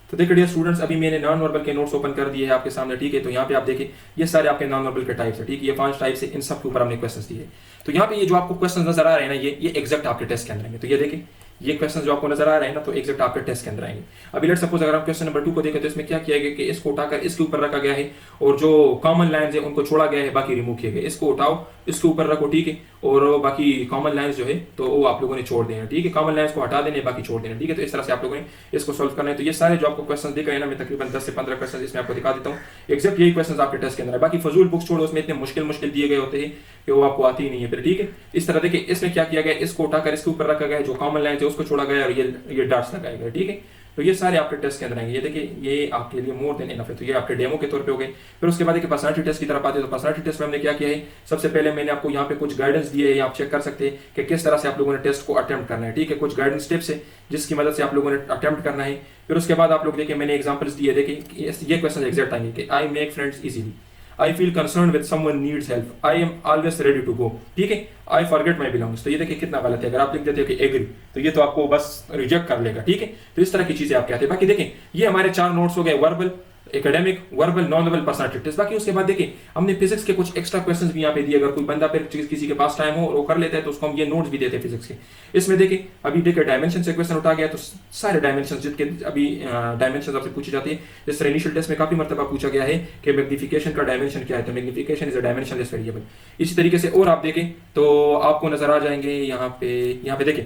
[SPEAKER 1] तो देखिए डियर स्टूडेंट्स, अभी मैंने नॉन वर्बल के नोट्स ओपन कर दिए हैं आपके सामने, ठीक है। तो यहाँ पे आप देखिए ये सारे आपके नॉन वर्बल के टाइप्स है, ठीक है। ये 5 टाइप्स है, इन सब के ऊपर हमने क्वेश्चंस दिए। तो यहाँ पे ये जो आपको क्वेश्चंस नजर आ रहे हैं ना, ये एग्जैक्ट आपके टेस्ट के अंदर आएंगे। तो ये देखिए ये क्वेश्चन जो आपको नजर आ रहे हैं ना, तो एग्जैक्ट आपके टेस्ट के अंदर आएंगे। अभी लेट सपोज अगर हम क्वेश्चन नंबर 2 को देखें तो इसमें क्या किया गया कि इसको उठाकर इसके ऊपर रखा गया है और जो कॉमन लाइंस है उनको छोड़ा गया है, बाकी रिमूव किए गए। इसको उठाओ, इसके ऊपर रखो, ठीक है, और बाकी कॉमन लाइंस जो है तो वो आप लोगों ने छोड़ देना, ठीक है। कॉमन लाइंस को हटा देने, बाकी छोड़ देना, ठीक है। तो इस तरह से आप लोगों ने इसको सोल्व करना है। तो ये सारे जो आपको क्वेश्चन दिख रहे हैं ना, मैं तकरीबन 10 से 15 क्वेश्चन इसमें आपको दिखा देता हूँ। एग्जैक्ट यही क्वेश्चन आपके टेस्ट के अंदर है। बाकी फजूल बुक्स छोड़ो, उसमें इतने मुश्किल दिए गए होते हैं कि वो आपको आती ही नहीं है फिर, ठीक है। इस तरह देखिए इसमें क्या किया गया, इसको उठाकर इसके ऊपर रखा गया, जो कॉमन लाइन है उसको छोड़ा गया और ये डॉट्स लगाए गए, ठीक है। तो ये सारे आपके टेस्ट के अंदर आएंगे। ये देखिए ये आपके लिए मोर देन इनफ है। तो ये आपके डेमो के तौर पे हो गए। फिर उसके बाद देखिए पर्सनालिटी टेस्ट की तरफ आते हैं। तो पर्सनालिटी टेस्ट में हमने क्या किया है, सबसे पहले मैंने आपको यहाँ पे कुछ गाइडेंस दिए है, आप चेक कर सकते हैं कि किस तरह से आप लोगों ने टेस्ट को अटेम्प्ट करना है, ठीक है। कुछ गाइडेंस टिप्स है जिसकी मदद से आप लोगों ने अटेम्प्ट करना है। फिर उसके बाद आप लोग देखिए मैंने एग्जाम्पल्स दिए, देखिए ये क्वेश्चन एग्जैक्ट आएंगे कि I make friends easily, I feel concern with someone needs help, I am always ready to go, ठीक है। आई फॉरगेट माई बिलोंग्स, तो ये देखिए कितना गलत है। अगर आप लिख देते हो कि एग्री, तो ये तो आपको बस रिजेक्ट कर लेगा, ठीक है। तो इस तरह की चीजें आपके आते हैं। बाकी देखें ये हमारे 4 नोट्स हो गए, verbal, academic, verbal, non verbal, personality test. बाकी उसके बाद देखिए हमने फिजिक्स के कुछ एक्स्ट्रा क्वेश्चंस भी यहाँ पे दिए। अगर कोई बंदा फिर किसी के पास टाइम हो और वो कर लेता है तो उसको हम ये नोट्स भी देते हैं फिजिक्स के। इसमें देखिए अभी देखिए डायमेंशन से क्वेश्चन उठा गया, तो सारे डायमेंशन जितने अभी डायमेंशन आपसे पूछी जाती है। जिस तरह इनिशियल टेस्ट में काफी मरतबा पूछा गया है कि मैग्निफिकेशन का डायमेंशन क्या है, तो magnification is a dimensionless variable. इसी तरीके से और आप देखें तो आपको नजर आ जाएंगे यहाँ पे देखें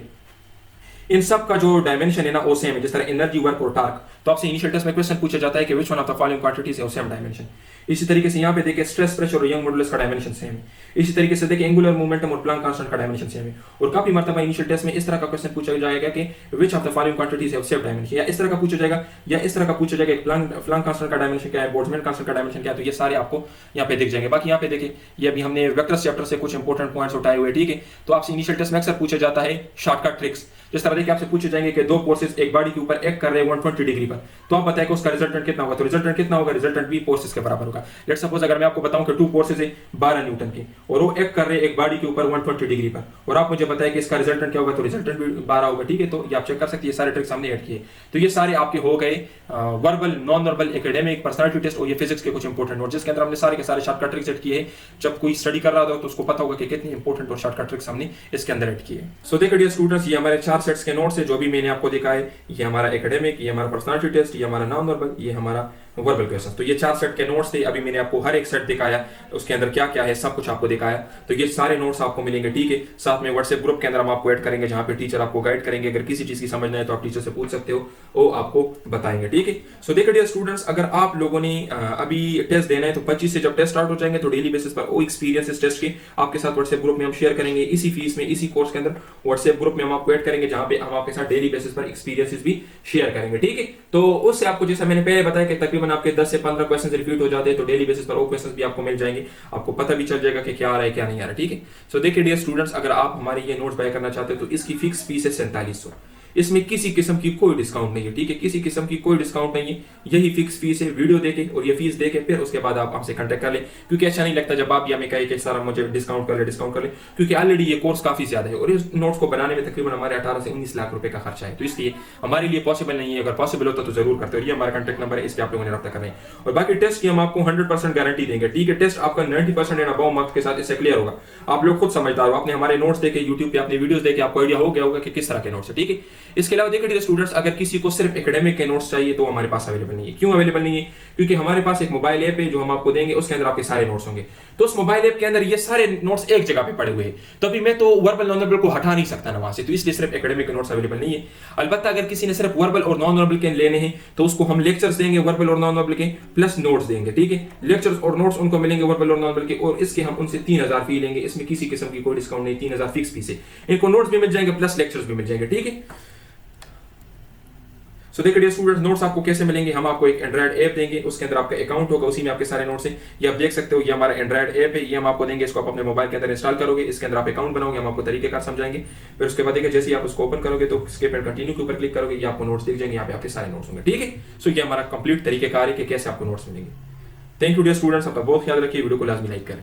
[SPEAKER 1] इन सब का जो डायमेंशन है ना वो सेम है। जिस तरह एनर्जी, वर्क और टार्क, तो आपसे इनिशियल टेस्ट में क्वेश्चन पूछा जाता है कि which one of the following quantities है, सेम डायमेंशन। इसी तरीके से यहाँ पे देखिए स्ट्रेस, प्रेशर और यंग मॉडुलस का डायमेंशन सेम है। इसी तरीके से देखिए एंगुलर मोमेंटम और प्लांक कांस्टेंट का डायमेंशन सेम है। और काफी मरतबा इनिशियल टेस्ट में इस तरह का क्वेश्चन पूछा जाएगा कि which of the following quantities है सेम डायमेंशन, या इस तरह का पूछा जाएगा, या इस तरह का पूछा जाएगा प्लांक कांस्टेंट का डायमेंशन क्या है, बोल्ट्जमैन कांस्टेंट का डायमेंशन क्या है। तो ये सारे आपको यहाँ पे दिख जाएंगे। बाकी यहाँ पे देखिए ये अभी हमने वेक्टर्स चैप्टर से कुछ इंपॉर्टेंट पॉइंट्स उठाए हुए, ठीक है। तो आपसे इनिशियल टेस्ट में अक्सर पूछा जाता है शॉर्टकट ट्रिक्स। जिस तरह देखिए आपसे पूछे जाएंगे कि 2 फोर्सेस एक बॉडी के ऊपर एक्ट कर रहे हैं 120 डिग्री पर, तो आप बताएं कि उसका रिजल्टेंट कितना होगा। तो रिजल्टेंट कितना होगा, रिजल्टेंट भी फोर्सेस के बराबर होगा। लेट्स सपोज अगर मैं आपको बताऊं कि 2 फोर्सेस है 12 न्यूटन के और वो एक्ट कर रहे हैं एक बॉडी के ऊपर 120 डिग्री पर, और आप मुझे बताएं कि इसका रिजल्टेंट क्या होगा, तो रिजल्टेंट भी 12 होगा, ठीक है। तो ये आप चेक कर सकते हैं, ये सारे ट्रिक्स हमने ऐड किए। तो ये सारे आपके हो गए verbal, non verbal, academic, personality test और ये फिजिक्स के कुछ इंपॉर्टेंट नोट, जिसके अंदर हमने सारे के सारे शॉर्टकट ट्रिक्स ऐड किए। जब कोई स्टडी कर रहा था तो उसको पता होगा कि कितनी इंपॉर्टेंट और शॉर्टकट ट्रिक्स हमने इसके अंदर ऐड किए। सो देखिए डियर स्टूडेंट्स, ये हमारे 4 सेट्स के नोट्स है जो भी मैंने आपको दिखाए। ये हमारा एकेडमिक, ये हमारा पर्सनालिटी टेस्ट, ये हमारा नॉन वर्बल, ये हमारा वर्बल क्वेश्चन। तो ये 4 सेट के नोट्स थे। अभी मैंने आपको हर एक सेट दिखाया, उसके अंदर क्या क्या है सब कुछ आपको दिखाया। तो ये सारे नोट्स आपको मिलेंगे, ठीक है। साथ में व्हाट्सएप ग्रुप के अंदर हम आपको ऐड करेंगे जहां पे टीचर आपको गाइड करेंगे। अगर किसी चीज की समझ नहीं है तो आप टीचर से पूछ सकते हो, वो आपको बताएंगे, ठीक है। सो देखिए डियर स्टूडेंट्स, अगर आप लोगों ने अभी टेस्ट देना है तो 25 से जब टेस्ट स्टार्ट हो जाएंगे तो डेली बेसिस पर वो एक्सपीरियंस इस टेस्ट के आपके साथ व्हाट्सएप ग्रुप में हम शेयर करेंगे। इसी फीस में, इसी कोर्स के अंदर व्हाट्सएप ग्रुप में हम आपको ऐड करेंगे जहां पे हम आपके साथ डेली बेसिस पर एक्सपीरियंसेस भी शेयर करेंगे, ठीक है। तो उससे आपको, जैसा मैंने पहले बताया कि तकरीबन आपके 10 से 15 क्वेश्चन रिपीट हो जाते हैं, तो डेली बेसिस पर वो क्वेश्चन भी आपको मिल जाएंगे, आपको पता भी चल जाएगा कि क्या आ रहा है क्या नहीं आ रहा है, ठीक है। सो देखिए डियर स्टूडेंट्स, अगर आप हमारे ये नोट्स बाय करना चाहते हो तो इसकी फिक्स फीस है 4700। इसमें किसी किस्म की कोई डिस्काउंट नहीं है, ठीक है, किसी किस्म की कोई डिस्काउंट नहीं है, यही फिक्स फीस है। वीडियो देके और ये फीस देके फिर उसके बाद आप हमसे कांटेक्ट कर ले, क्योंकि अच्छा नहीं लगता जब आप ये हमें कहे कि सर मुझे डिस्काउंट कर ले, क्योंकि ऑलरेडी ये कोर्स काफी ज्यादा है और इस नोट्स को बनाने में तकरीबन हमारे 18 से 19 लाख रुपए का खर्चा है, तो इसलिए हमारे लिए पॉसिबल नहीं है। अगर पॉसिबल होता तो जरूर करते, और ये हमारा कांटेक्ट नंबर है, इस पे आप लोगों ने रब्ता करना है। और बाकी टेस्ट की हम आपको 100% गारंटी देंगे, ठीक है, टेस्ट आपका 90% एंड अबव मार्क्स के साथ इससे क्लियर होगा। आप लोग खुद समझदार हो, आपने हमारे नोट्स देखे, यूट्यूब पे अपने वीडियोस देखे, आपको आइडिया हो गया होगा कि किस तरह के नोट्स है, ठीक है। इसके अलावा देखिए स्टूडेंट्स, अगर किसी को सिर्फ एकेडमिक के नोट्स चाहिए तो हमारे पास अवेलेबल नहीं है। क्यों अवेलेबल नहीं है? क्योंकि हमारे पास एक मोबाइल ऐप है जो हम आपको देंगे, उसके अंदर आपके सारे नोट्स होंगे। तो उस मोबाइल ऐप के अंदर ये सारे नोट्स एक जगह पे पड़े हुए हैं, तो अभी मैं तो वर्बल नॉन वर्बल को हटा नहीं सकता ना वहां से, तो इसलिए सिर्फ एकेडमिक के नोट्स अवेलेबल नहीं है। अलबत्ता अगर किसी ने सिर्फ वर्बल और नॉन वर्बल के लेने हैं तो उसको हम लेक्चर्स देंगे वर्बल और नॉन वर्बल के प्लस नोट्स देंगे, ठीक है। लेक्चर्स और नोट्स उनको मिलेंगे वर्बल और नॉन वर्बल के, और इसके हम उनसे 3000 फी लेंगे, इसमें किसी किस्म की कोई डिस्काउंट नहीं, 3000 फिक्स फीस है। इनको नोट्स भी मिल जाएंगे प्लस लेक्चर्स भी मिल जाएंगे, ठीक है। सो देखिए स्टूडेंट्स, नोट्स आपको कैसे मिलेंगे, हम आपको एक एंड्रॉइड ऐप देंगे, उसके अंदर आपका अकाउंट होगा, उसी में आपके सारे नोट्स हैं। ये आप देख सकते हो, ये हमारा एंड्रॉइड ऐप है, ये हम आपको देंगे, इसको आप अपने मोबाइल के अंदर इंस्टॉल करोगे, इसके अंदर आप अकाउंट बनाओगे, हम आपको तरीकेकार समझाएंगे। फिर उसके बाद देखिए जैसे ही आप उसको ओपन करोगे तो स्किप एंड कंटिन्यू के ऊपर क्लिक करोगे, ये आपको नोट्स दिख जाएंगे, यहाँ पे आपके सारे नोट्स होंगे, ठीक है। सो ये हमारा कंप्लीट तरीकेकार है कि कैसे आपको नोट्स मिलेंगे। थैंक यू डियर स्टूडेंट्स, अपना बहुत ख्याल रखिए, वीडियो को लाजमी लाइक करें।